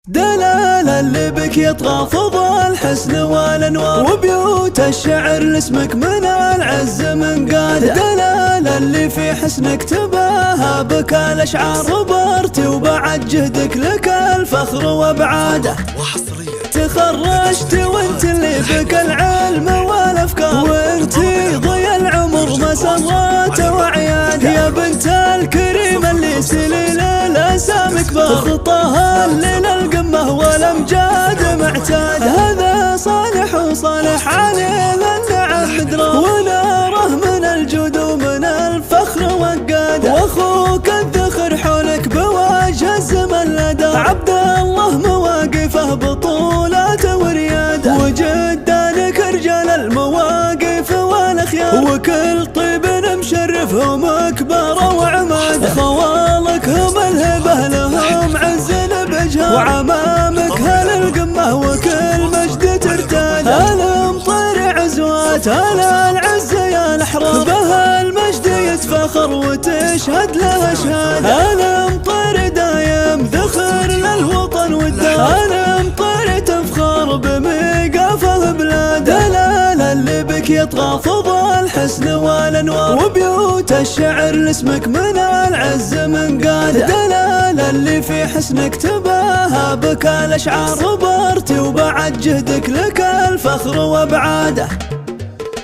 دلال اللي بك يطغى فضى الحسن والانوار، وبيوت الشعر لاسمك من العز من قاد. دلال اللي في حسنك تباهى بك الاشعار، صبرت وبعد جهدك لك الفخر وابعاده. تخرجت وانت اللي بك العلم والافكار، وانت ضي العمر مسرات وعياده. يا بنت الكريم اللي سليل الاسامي كبار، خطاها الليل القمه والامجاد معتاده. هذا صالح وصالح عليه النعم مدراه، وناره من الجود ومن الفخر وقاده. واخوك الذخر حولك بوجه الزمن لدى، عبد الله مواقفه بطولاته ورياده. وجدانك رجال المواقف والاخيار، وكل طيب مشرفهم اكبر وعماده. خوالك هم الهبه لهم عز بجهار، وعمامك هل القمه وكل مجد ترتاد. المطر عزوات على العز يا الاحرار، به المجد يتفخر وتشهد له اشهاد. المطر دايم ذخر للوطن والدار، المطر تفخر بميقافه بلاد. دلال اللي بك يطغى فضى الحسن والانوار، وبيوت الشعر لاسمك من العز من قاد. دلال اللي في حسنك تباهى بك الاشعار، صبرت وبعد جهدك لك الفخر وابعاده.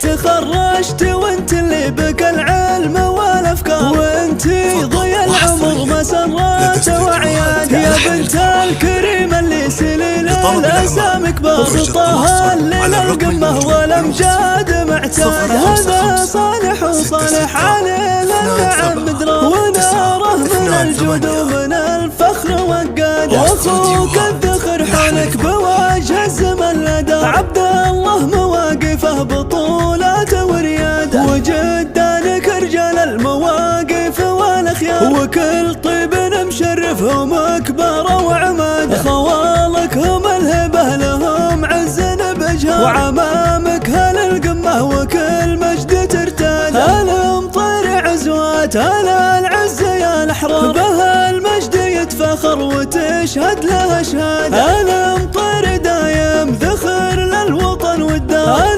تخرجت وانت اللي بك العلم والافكار، وانت ضي العمر مسرات وعياده. يا بنت الكريم اللي سليل الاسامي كبار، خطاها الليل القمه والامجاد معتاده. هذا صالح وصالح عليه النعم مدراه، وناره من الجود ومن الفخر وقاده. واخوك الذخر حولك بوجه الزمن لدى، عبد الله مواقفه بطولاته ورياده. وجدانك رجال المواقف والاخيار، وكل طيب مشرفهم اكبر وعماده. خوالك هم الهبه لهم عز بجهار، وعمامك هل القمه وكل مجد ترتاد. المطر عزوات على العز يا الاحرار، به المجد يتفخر وتشهد له اشهاد. المطر دايم ذخر للوطن والدار.